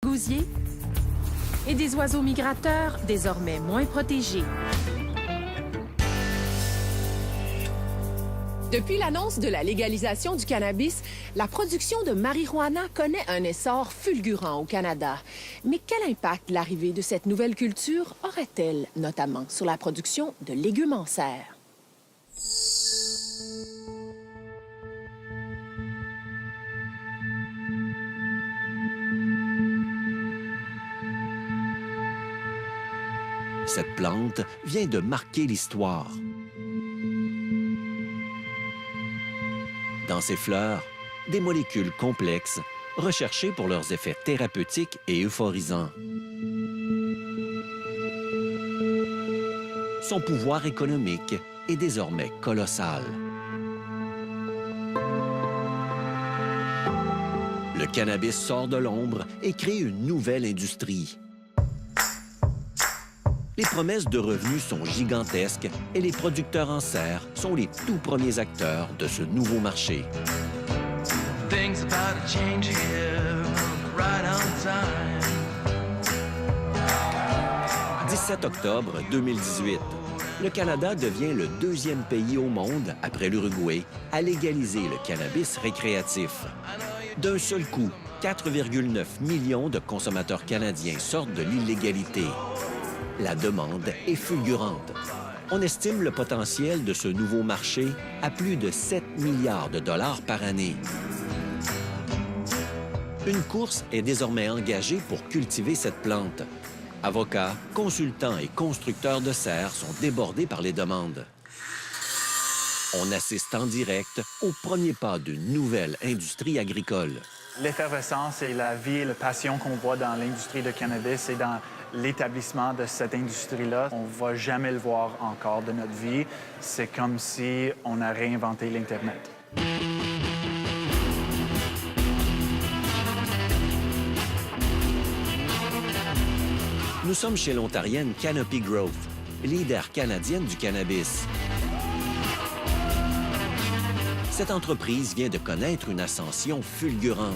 gousiers et des oiseaux migrateurs désormais moins protégés. Depuis l'annonce de la légalisation du cannabis, la production de marijuana connaît un essor fulgurant au Canada. Mais quel impact l'arrivée de cette nouvelle culture aurait-elle, notamment sur la production de légumes en serre? Cette plante vient de marquer l'histoire. Dans ses fleurs, des molécules complexes recherchées pour leurs effets thérapeutiques et euphorisants. Son pouvoir économique est désormais colossal. Le cannabis sort de l'ombre et crée une nouvelle industrie. Les promesses de revenus sont gigantesques et les producteurs en serre sont les tout premiers acteurs de ce nouveau marché. 17 octobre 2018, le Canada devient le deuxième pays au monde, après l'Uruguay, à légaliser le cannabis récréatif. D'un seul coup, 4,9 millions de consommateurs canadiens sortent de l'illégalité. La demande est fulgurante. On estime le potentiel de ce nouveau marché à plus de 7 milliards de dollars par année. Une course est désormais engagée pour cultiver cette plante. Avocats, consultants et constructeurs de serres sont débordés par les demandes. On assiste en direct au premier pas d'une nouvelle industrie agricole. L'effervescence et la vie et la passion qu'on voit dans l'industrie de cannabis et dans l'établissement de cette industrie-là, on ne va jamais le voir encore de notre vie. C'est comme si on a réinventé l'Internet. Nous sommes chez l'Ontarienne Canopy Growth, leader canadienne du cannabis. Cette entreprise vient de connaître une ascension fulgurante.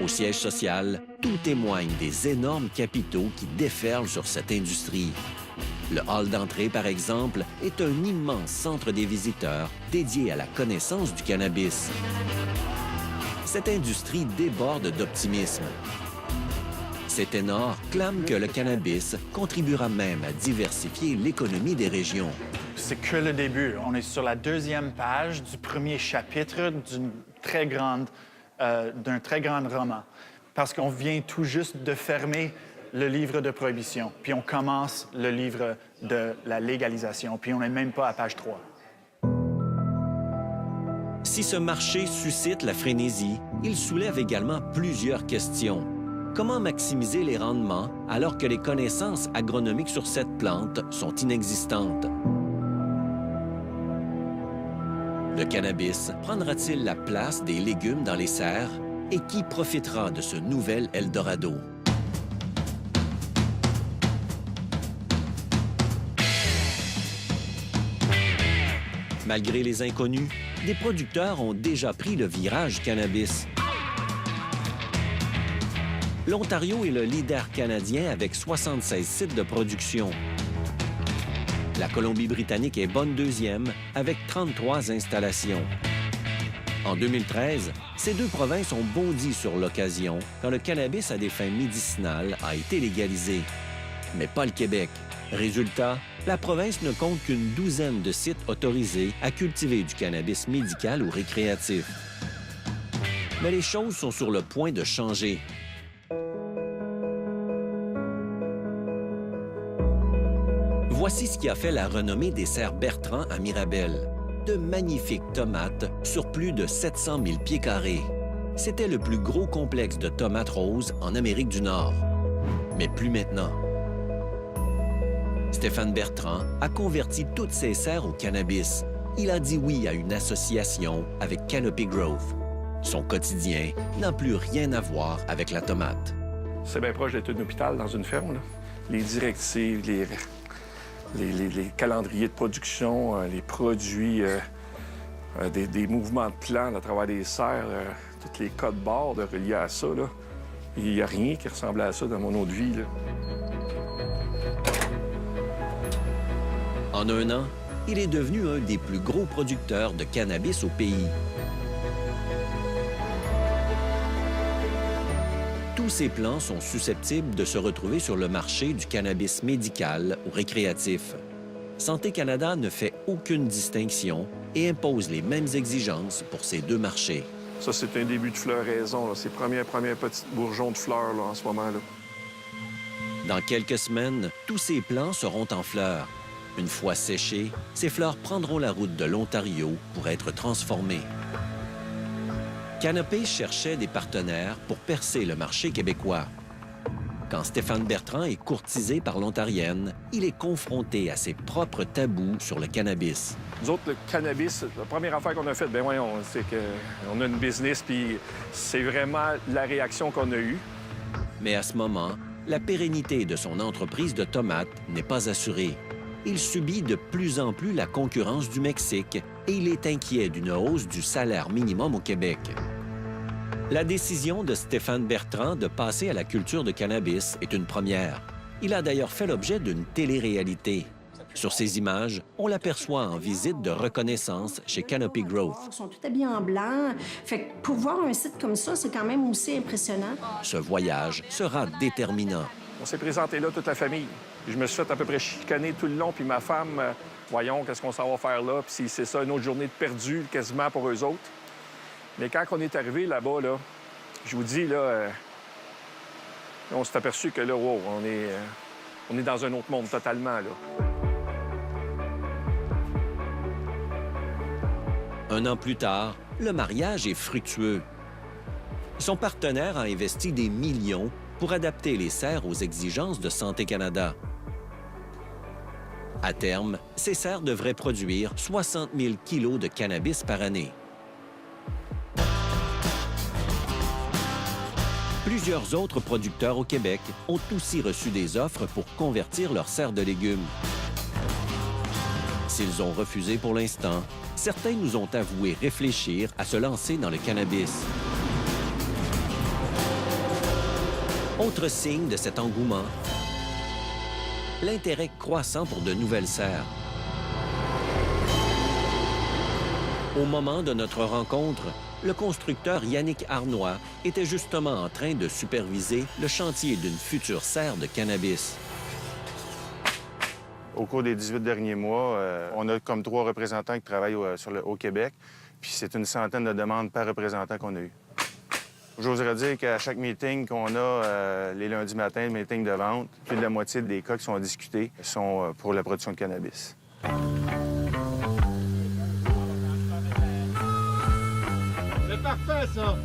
Au siège social, tout témoigne des énormes capitaux qui déferlent sur cette industrie. Le hall d'entrée, par exemple, est un immense centre des visiteurs dédié à la connaissance du cannabis. Cette industrie déborde d'optimisme. Ces ténors clament que le cannabis contribuera même à diversifier l'économie des régions. C'est que le début. On est sur la deuxième page du premier chapitre d'un très grand roman. Parce qu'on vient tout juste de fermer le livre de prohibition, puis on commence le livre de la légalisation, puis on n'est même pas à page 3. Si ce marché suscite la frénésie, il soulève également plusieurs questions. Comment maximiser les rendements alors que les connaissances agronomiques sur cette plante sont inexistantes? Le cannabis prendra-t-il la place des légumes dans les serres? Et qui profitera de ce nouvel Eldorado? Malgré les inconnus, des producteurs ont déjà pris le virage cannabis. L'Ontario est le leader canadien avec 76 sites de production. La Colombie-Britannique est bonne deuxième avec 33 installations. En 2013, ces deux provinces ont bondi sur l'occasion quand le cannabis à des fins médicinales a été légalisé. Mais pas le Québec. Résultat, la province ne compte qu'une douzaine de sites autorisés à cultiver du cannabis médical ou récréatif. Mais les choses sont sur le point de changer. Voici ce qui a fait la renommée des serres Bertrand à Mirabel. De magnifiques tomates sur plus de 700 000 pieds carrés. C'était le plus gros complexe de tomates roses en Amérique du Nord. Mais plus maintenant. Stéphane Bertrand a converti toutes ses serres au cannabis. Il a dit oui à une association avec Canopy Growth. Son quotidien n'a plus rien à voir avec la tomate. C'est bien proche d'être un hôpital dans une ferme, là. Les directives, les calendriers de production, les produits, des mouvements de plantes à travers des serres, tous les codes barres reliés à ça, là. Il n'y a rien qui ressemblait à ça dans mon autre vie, là. En un an, il est devenu un des plus gros producteurs de cannabis au pays. Tous ces plants sont susceptibles de se retrouver sur le marché du cannabis médical ou récréatif. Santé Canada ne fait aucune distinction et impose les mêmes exigences pour ces deux marchés. Ça, c'est un début de floraison, là. C'est premiers petits bourgeons de fleurs, là, en ce moment, là. Dans quelques semaines, tous ces plants seront en fleurs. Une fois séchés, ces fleurs prendront la route de l'Ontario pour être transformées. Canopée cherchait des partenaires pour percer le marché québécois. Quand Stéphane Bertrand est courtisé par l'Ontarienne, il est confronté à ses propres tabous sur le cannabis. Nous autres, le cannabis, la première affaire qu'on a faite, bien voyons, c'est qu'on a une business, puis c'est vraiment la réaction qu'on a eue. Mais à ce moment, la pérennité de son entreprise de tomates n'est pas assurée. Il subit de plus en plus la concurrence du Mexique et il est inquiet d'une hausse du salaire minimum au Québec. La décision de Stéphane Bertrand de passer à la culture de cannabis est une première. Il a d'ailleurs fait l'objet d'une télé-réalité. Sur ces images, on l'aperçoit en visite de reconnaissance chez Canopy Growth. Ils sont tous habillés en blanc. Fait que pour voir un site comme ça, c'est quand même aussi impressionnant. Ce voyage sera déterminant. On s'est présenté là, toute la famille. Je me suis fait à peu près chicaner tout le long, puis ma femme, voyons, qu'est-ce qu'on s'en va faire là, puis c'est ça, une autre journée de perdu quasiment pour eux autres. Mais quand on est arrivé là-bas, là, je vous dis, là, on s'est aperçu que là, wow, on est dans un autre monde totalement, là. Un an plus tard, le mariage est fructueux. Son partenaire a investi des millions pour adapter les serres aux exigences de Santé Canada. À terme, ces serres devraient produire 60 000 kilos de cannabis par année. Plusieurs autres producteurs au Québec ont aussi reçu des offres pour convertir leurs serres de légumes. S'ils ont refusé pour l'instant, certains nous ont avoué réfléchir à se lancer dans le cannabis. Autre signe de cet engouement, l'intérêt croissant pour de nouvelles serres. Au moment de notre rencontre, le constructeur Yannick Arnois était justement en train de superviser le chantier d'une future serre de cannabis. Au cours des 18 derniers mois, on a comme 3 représentants qui travaillent au Québec, puis c'est une centaine de demandes par représentant qu'on a eu. J'oserais dire qu'à chaque meeting qu'on a les lundis matins, le meeting de vente, plus de la moitié des cas qui sont discutés sont pour la production de cannabis. C'est parfait, ça!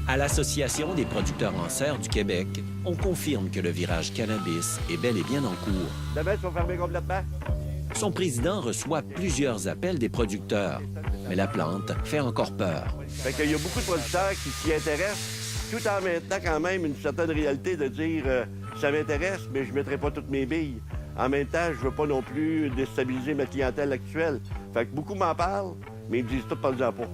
À l'Association des producteurs en serre du Québec, on confirme que le virage cannabis est bel et bien en cours. Les bêtes sont fermées complètement. Son président reçoit plusieurs appels des producteurs, mais la plante fait encore peur. Fait qu'il y a beaucoup de producteurs qui s'y intéressent, tout en maintenant quand même une certaine réalité de dire ça m'intéresse, mais je ne mettrai pas toutes mes billes. En même temps, je veux pas non plus déstabiliser ma clientèle actuelle. Fait que beaucoup m'en parlent, mais ils me disent tout parle-en pas.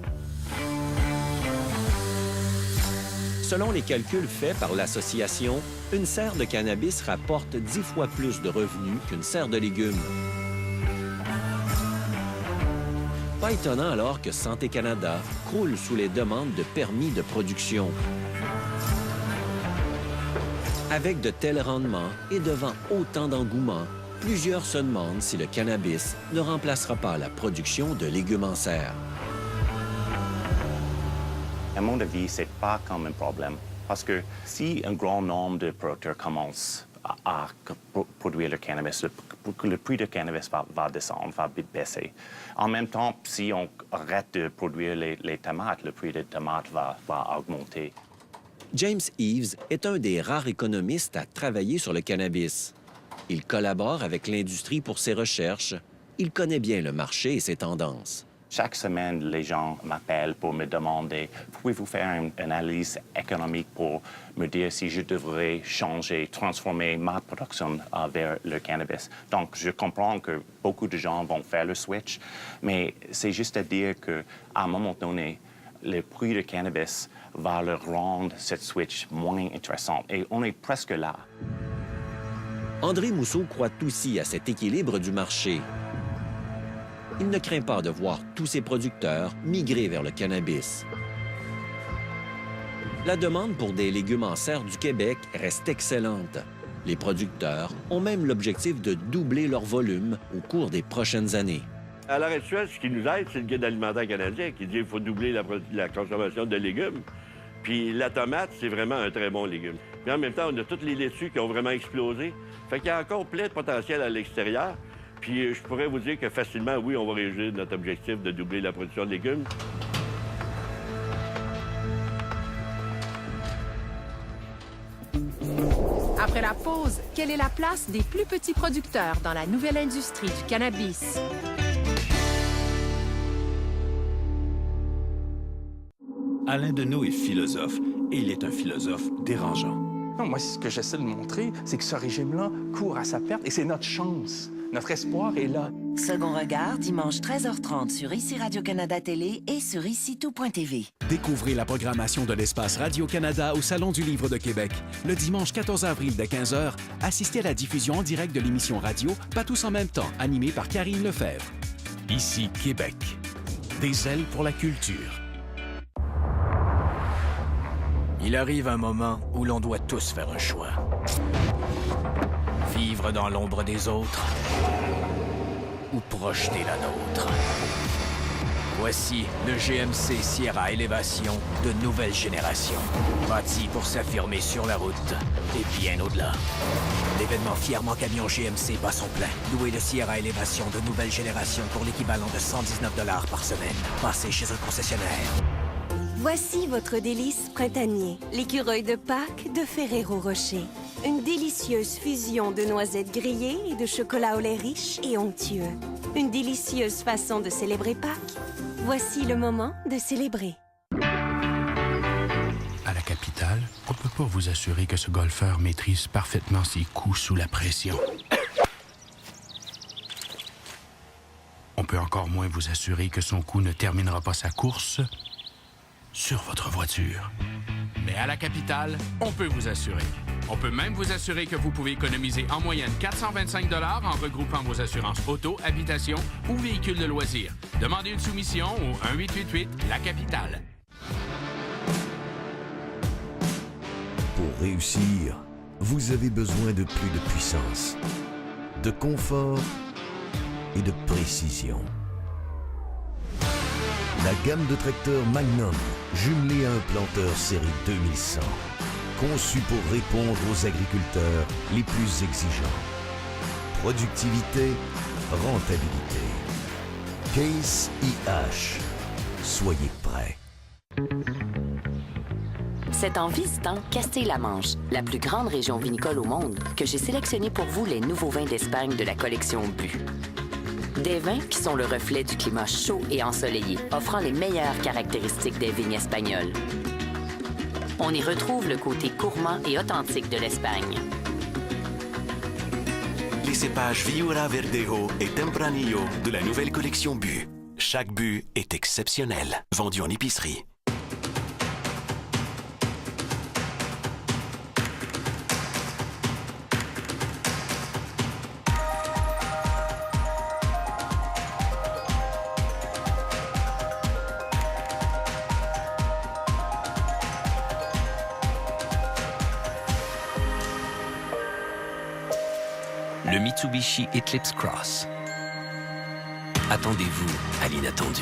Selon les calculs faits par l'association, une serre de cannabis rapporte 10 fois plus de revenus qu'une serre de légumes. Pas étonnant alors que Santé Canada croule sous les demandes de permis de production. Avec de tels rendements et devant autant d'engouement, plusieurs se demandent si le cannabis ne remplacera pas la production de légumes en serre. À mon avis, ce n'est pas comme un problème. Parce que si un grand nombre de producteurs commencent à produire le cannabis, le prix du cannabis va descendre, va baisser. En même temps, si on arrête de produire les tomates, le prix des tomates va augmenter. James Eves est un des rares économistes à travailler sur le cannabis. Il collabore avec l'industrie pour ses recherches. Il connaît bien le marché et ses tendances. Chaque semaine, les gens m'appellent pour me demander « Pouvez-vous faire une analyse économique pour me dire si je devrais changer, transformer ma production vers le cannabis ?» Donc, je comprends que beaucoup de gens vont faire le switch, mais c'est juste à dire qu'à un moment donné, le prix de cannabis va leur rendre cette switch moins intéressante. Et on est presque là. André Mousseau croit aussi à cet équilibre du marché. Il ne craint pas de voir tous ses producteurs migrer vers le cannabis. La demande pour des légumes en serre du Québec reste excellente. Les producteurs ont même l'objectif de doubler leur volume au cours des prochaines années. À l'heure actuelle, ce qui nous aide, c'est le Guide alimentaire canadien qui dit qu'il faut doubler la consommation de légumes. Puis la tomate, c'est vraiment un très bon légume. Puis en même temps, on a toutes les laitues qui ont vraiment explosé. Fait qu'il y a encore plein de potentiel à l'extérieur. Puis je pourrais vous dire que facilement, oui, on va réussir notre objectif de doubler la production de légumes. Après la pause, quelle est la place des plus petits producteurs dans la nouvelle industrie du cannabis? Alain Deneau est philosophe, et il est un philosophe dérangeant. Non, moi, ce que j'essaie de montrer, c'est que ce régime-là court à sa perte et c'est notre chance. Notre espoir est là. Second regard, dimanche 13h30 sur ICI Radio-Canada Télé et sur ICI-tout.tv. Découvrez la programmation de l'Espace Radio-Canada au Salon du Livre de Québec. Le dimanche 14 avril dès 15h, assistez à la diffusion en direct de l'émission radio Pas tous en même temps, animée par Karine Lefebvre. Ici Québec. Des ailes pour la culture. Il arrive un moment où l'on doit tous faire un choix. Vivre dans l'ombre des autres ou projeter la nôtre. Voici le GMC Sierra Élévation de nouvelle génération. Bâti pour s'affirmer sur la route et bien au-delà. L'événement fièrement camion GMC bat son plein. Louez le Sierra Élévation de nouvelle génération pour l'équivalent de 119 $ par semaine. Passez chez un concessionnaire. Voici votre délice printanier, l'écureuil de Pâques de Ferrero Rocher. Une délicieuse fusion de noisettes grillées et de chocolat au lait riche et onctueux. Une délicieuse façon de célébrer Pâques. Voici le moment de célébrer. À la capitale, on ne peut pas vous assurer que ce golfeur maîtrise parfaitement ses coups sous la pression. On peut encore moins vous assurer que son coup ne terminera pas sa course sur votre voiture. Mais à la capitale, on peut vous assurer. On peut même vous assurer que vous pouvez économiser en moyenne 425 $ en regroupant vos assurances auto, habitation ou véhicules de loisirs. Demandez une soumission au 1-888-LA-CAPITALE. Pour réussir, vous avez besoin de plus de puissance, de confort et de précision. La gamme de tracteurs Magnum, jumelée à un planteur série 2100, conçu pour répondre aux agriculteurs les plus exigeants. Productivité, rentabilité. Case IH. Soyez prêts. C'est en visitant Castille-la-Manche, la plus grande région vinicole au monde, que j'ai sélectionné pour vous les nouveaux vins d'Espagne de la collection Bu. Des vins qui sont le reflet du climat chaud et ensoleillé, offrant les meilleures caractéristiques des vignes espagnoles. On y retrouve le côté gourmand et authentique de l'Espagne. Les cépages Viura Verdejo et Tempranillo de la nouvelle collection Bu. Chaque Bu est exceptionnel. Vendu en épicerie. Le Mitsubishi Eclipse Cross. Attendez-vous à l'inattendu.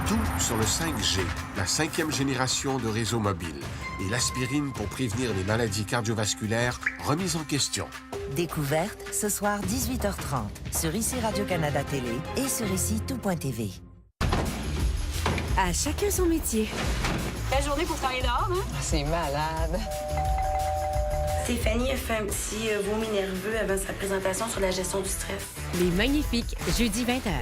Tout sur le 5G, la 5e génération de réseau mobile, et l'aspirine pour prévenir les maladies cardiovasculaires remise en question. Découverte ce soir 18h30 sur ICI Radio-Canada Télé et sur ICI-tout.tv. À chacun son métier. Quelle journée pour travailler dehors, hein? C'est malade. Stéphanie a fait un petit vomi nerveux avant sa présentation sur la gestion du stress. Les Magnifiques, jeudi 20h.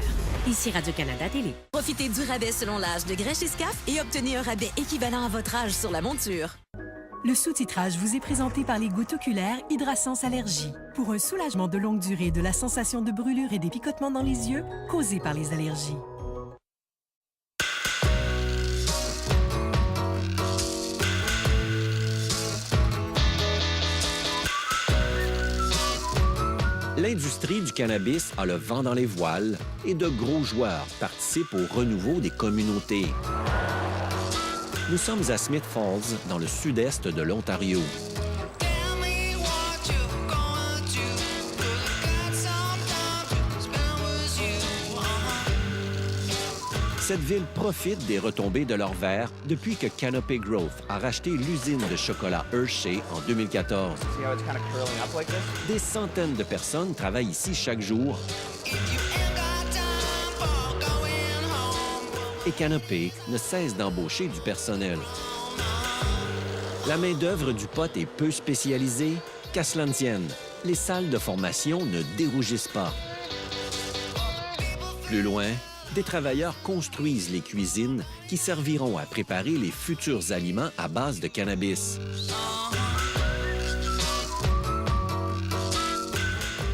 Ici Radio-Canada Télé. Profitez du rabais selon l'âge de Grèche et Scaf et obtenez un rabais équivalent à votre âge sur la monture. Le sous-titrage vous est présenté par les gouttes oculaires Hydrasense Allergie. Pour un soulagement de longue durée de la sensation de brûlure et des picotements dans les yeux causés par les allergies. L'industrie du cannabis a le vent dans les voiles et de gros joueurs participent au renouveau des communautés. Nous sommes à Smith Falls, dans le sud-est de l'Ontario. Cette ville profite des retombées de leur verre depuis que Canopy Growth a racheté l'usine de chocolat Hershey en 2014. Des centaines de personnes travaillent ici chaque jour. Et Canopy ne cesse d'embaucher du personnel. La main-d'œuvre du pot est peu spécialisée, qu'à cela ne tienne. Les salles de formation ne dérougissent pas. Plus loin, des travailleurs construisent les cuisines qui serviront à préparer les futurs aliments à base de cannabis.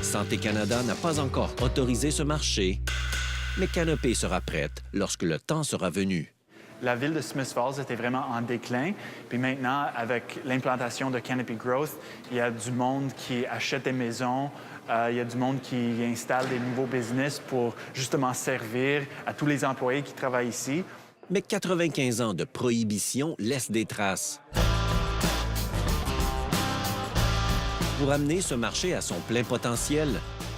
Santé Canada n'a pas encore autorisé ce marché, mais Canopy sera prête lorsque le temps sera venu. La ville de Smith Falls était vraiment en déclin. Puis maintenant, avec l'implantation de Canopy Growth, il y a du monde qui achète des maisons, il y a du monde qui installe des nouveaux business pour justement servir à tous les employés qui travaillent ici. Mais 95 ans de prohibition laissent des traces. Pour amener ce marché à son plein potentiel,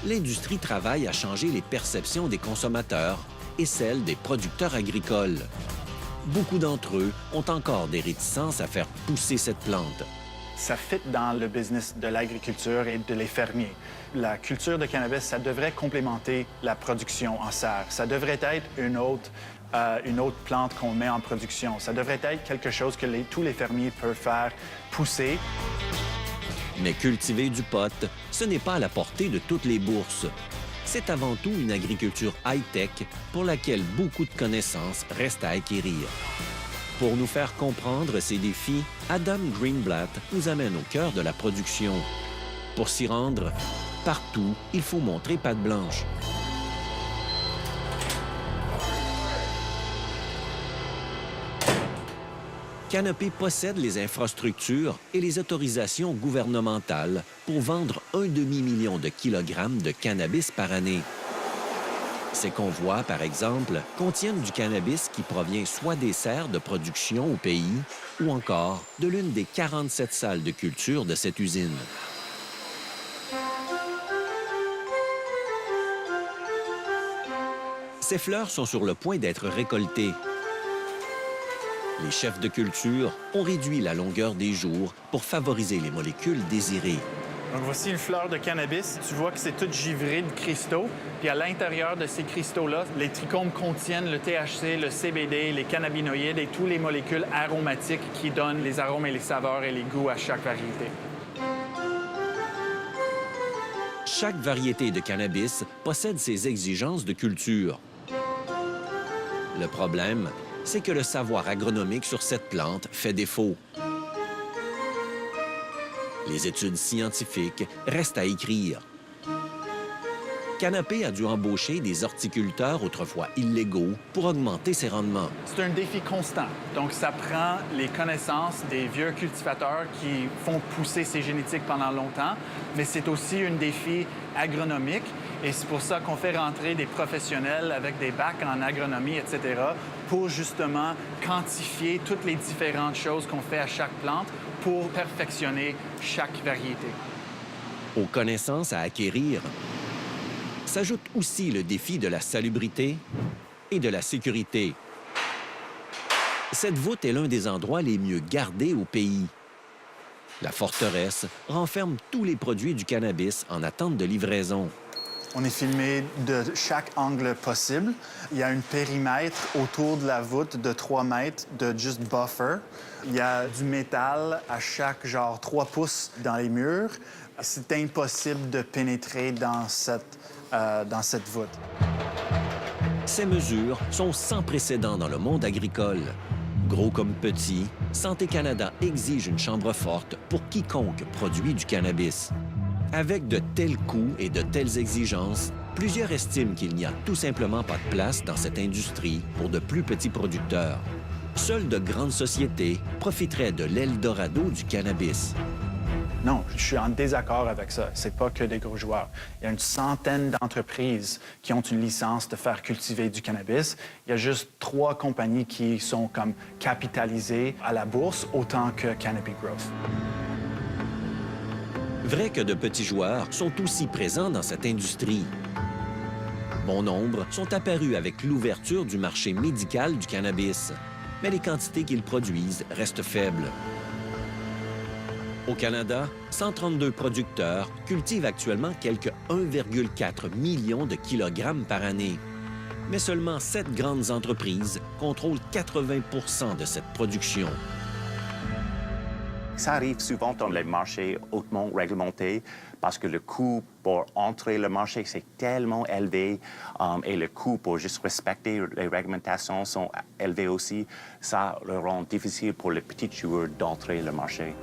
l'industrie travaille à changer les perceptions des consommateurs et celles des producteurs agricoles. Beaucoup d'entre eux ont encore des réticences à faire pousser cette plante. Ça fit dans le business de l'agriculture et de les fermiers. La culture de cannabis, ça devrait complémenter la production en serre. Ça devrait être une autre plante qu'on met en production. Ça devrait être quelque chose que tous les fermiers peuvent faire pousser. Mais cultiver du pot, ce n'est pas à la portée de toutes les bourses. C'est avant tout une agriculture high-tech pour laquelle beaucoup de connaissances restent à acquérir. Pour nous faire comprendre ces défis, Adam Greenblatt nous amène au cœur de la production. Pour s'y rendre, partout, il faut montrer patte blanche. Canopy possède les infrastructures et les autorisations gouvernementales pour vendre 1,5 million de kilogrammes de cannabis par année. Ces convois, par exemple, contiennent du cannabis qui provient soit des serres de production au pays ou encore de l'une des 47 salles de culture de cette usine. Ces fleurs sont sur le point d'être récoltées. Les chefs de culture ont réduit la longueur des jours pour favoriser les molécules désirées. Donc voici une fleur de cannabis. Tu vois que c'est tout givré de cristaux. Puis à l'intérieur de ces cristaux-là, les trichomes contiennent le THC, le CBD, les cannabinoïdes et toutes les molécules aromatiques qui donnent les arômes et les saveurs et les goûts à chaque variété. Chaque variété de cannabis possède ses exigences de culture. Le problème, c'est que le savoir agronomique sur cette plante fait défaut. Les études scientifiques restent à écrire. Canopy a dû embaucher des horticulteurs autrefois illégaux pour augmenter ses rendements. C'est un défi constant. Donc, ça prend les connaissances des vieux cultivateurs qui font pousser ces génétiques pendant longtemps, mais c'est aussi un défi agronomique. Et c'est pour ça qu'on fait rentrer des professionnels avec des bacs en agronomie, etc., pour justement quantifier toutes les différentes choses qu'on fait à chaque plante pour perfectionner chaque variété. Aux connaissances à acquérir s'ajoute aussi le défi de la salubrité et de la sécurité. Cette voûte est l'un des endroits les mieux gardés au pays. La forteresse renferme tous les produits du cannabis en attente de livraison. On est filmé de chaque angle possible. Il y a un périmètre autour de la voûte de 3 mètres de juste buffer. Il y a du métal à chaque 3 pouces dans les murs. C'est impossible de pénétrer dans cette voûte. Ces mesures sont sans précédent dans le monde agricole. Gros comme petit, Santé Canada exige une chambre forte pour quiconque produit du cannabis. Avec de tels coûts et de telles exigences, plusieurs estiment qu'il n'y a tout simplement pas de place dans cette industrie pour de plus petits producteurs. Seules de grandes sociétés profiteraient de l'Eldorado du cannabis. Non, je suis en désaccord avec ça. C'est pas que des gros joueurs. Il y a une centaine d'entreprises qui ont une licence de faire cultiver du cannabis. Il y a juste 3 compagnies qui sont comme capitalisées à la bourse autant que Canopy Growth. Vrai que de petits joueurs sont aussi présents dans cette industrie. Bon nombre sont apparus avec l'ouverture du marché médical du cannabis, mais les quantités qu'ils produisent restent faibles. Au Canada, 132 producteurs cultivent actuellement quelques 1,4 million de kilogrammes par année. Mais seulement 7 grandes entreprises contrôlent 80 de cette production. Ça arrive souvent dans les marchés hautement réglementés parce que le coût pour entrer le marché, c'est tellement élevé et le coût pour juste respecter les réglementations sont élevés aussi. Ça le rend difficile pour les petits joueurs d'entrer le marché.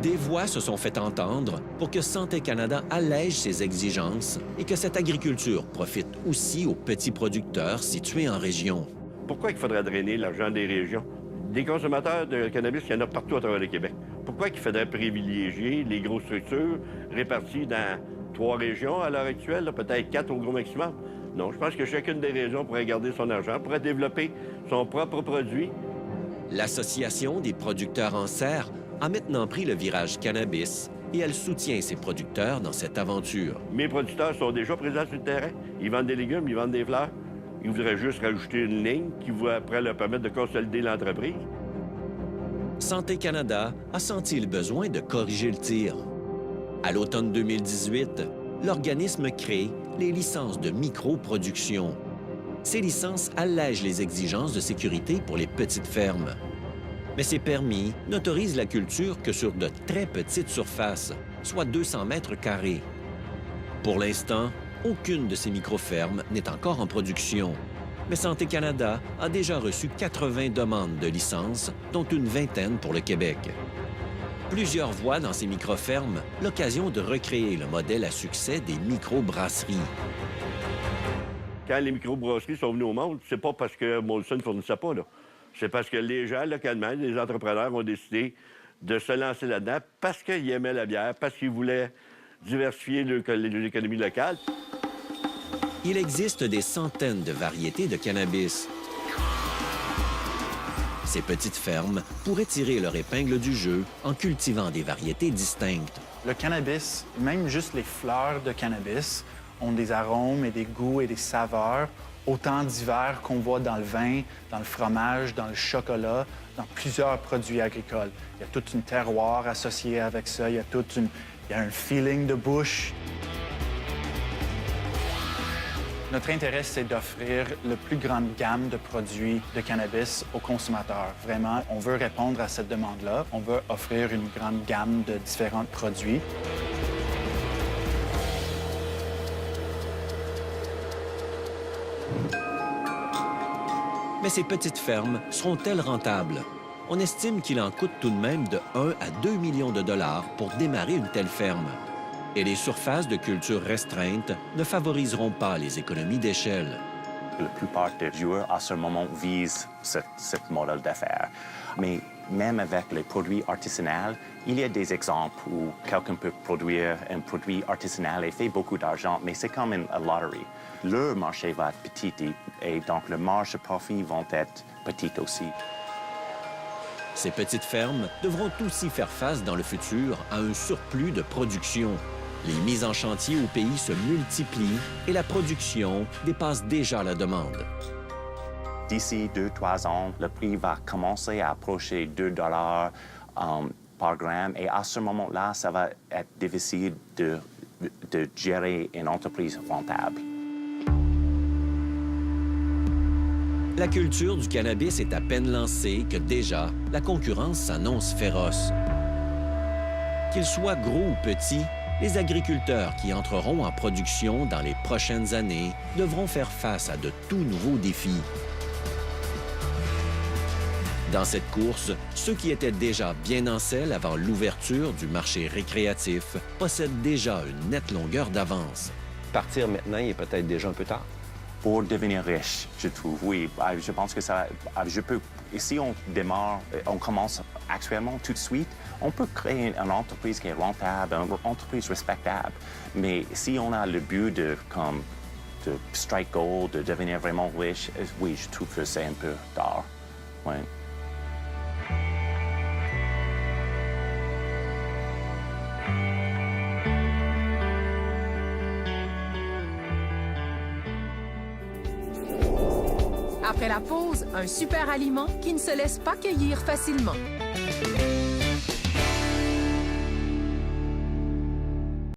Des voix se sont fait entendre pour que Santé Canada allège ses exigences et que cette agriculture profite aussi aux petits producteurs situés en région. Pourquoi il faudrait drainer l'argent des régions? Des consommateurs de cannabis, il y en a partout à travers le Québec. Pourquoi il faudrait privilégier les grosses structures réparties dans 3 régions à l'heure actuelle, peut-être 4 au gros maximum? Non, je pense que chacune des régions pourrait garder son argent, pourrait développer son propre produit. L'Association des producteurs en serre a maintenant pris le virage cannabis et elle soutient ses producteurs dans cette aventure. Mes producteurs sont déjà présents sur le terrain. Ils vendent des légumes, ils vendent des fleurs. Ils voudraient juste rajouter une ligne qui va après leur permettre de consolider l'entreprise. Santé Canada a senti le besoin de corriger le tir. À l'automne 2018, l'organisme crée les licences de microproduction. Ces licences allègent les exigences de sécurité pour les petites fermes. Mais ces permis n'autorisent la culture que sur de très petites surfaces, soit 200 mètres carrés. Pour l'instant, aucune de ces micro-fermes n'est encore en production. Mais Santé Canada a déjà reçu 80 demandes de licences, dont une vingtaine pour le Québec. Plusieurs voient dans ces micro-fermes l'occasion de recréer le modèle à succès des micro-brasseries. Quand les micro-brasseries sont venues au monde, c'est pas parce que Molson ne fournissait pas, là. C'est parce que les gens, localement, les entrepreneurs ont décidé de se lancer là-dedans parce qu'ils aimaient la bière, parce qu'ils voulaient diversifier l'économie locale. Il existe des centaines de variétés de cannabis. Ces petites fermes pourraient tirer leur épingle du jeu en cultivant des variétés distinctes. Le cannabis, même juste les fleurs de cannabis, ont des arômes et des goûts et des saveurs autant divers qu'on voit dans le vin, dans le fromage, dans le chocolat, dans plusieurs produits agricoles. Il y a tout un terroir associé avec ça, il y a un feeling de bouche. Notre intérêt, c'est d'offrir la plus grande gamme de produits de cannabis aux consommateurs. Vraiment, on veut répondre à cette demande-là. On veut offrir une grande gamme de différents produits. Mais ces petites fermes seront-elles rentables? On estime qu'il en coûte tout de même de 1 à 2 millions de dollars pour démarrer une telle ferme. Et les surfaces de culture restreintes ne favoriseront pas les économies d'échelle. La plupart des joueurs, à ce moment, visent ce modèle d'affaires. Mais même avec les produits artisanaux, il y a des exemples où quelqu'un peut produire un produit artisanal et fait beaucoup d'argent, mais c'est comme une lotterie. Leur marché va être petit et donc le marge de profit vont être petit aussi. Ces petites fermes devront aussi faire face dans le futur à un surplus de production. Les mises en chantier au pays se multiplient et la production dépasse déjà la demande. D'ici 2-3 ans, le prix va commencer à approcher 2 $ par gramme et à ce moment-là, ça va être difficile de gérer une entreprise rentable. La culture du cannabis est à peine lancée que déjà, la concurrence s'annonce féroce. Qu'ils soient gros ou petits, les agriculteurs qui entreront en production dans les prochaines années devront faire face à de tout nouveaux défis. Dans cette course, ceux qui étaient déjà bien en selle avant l'ouverture du marché récréatif possèdent déjà une nette longueur d'avance. Partir maintenant, il est peut-être déjà un peu tard. pour devenir riche, je trouve. Oui, je pense que ça, je peux, et si on démarre, on commence actuellement tout de suite, on peut créer une entreprise qui est rentable, une entreprise respectable. Mais si on a le but de strike gold, de devenir vraiment riche, oui, je trouve que c'est un peu tard. Oui. Après la pause, un super aliment qui ne se laisse pas cueillir facilement.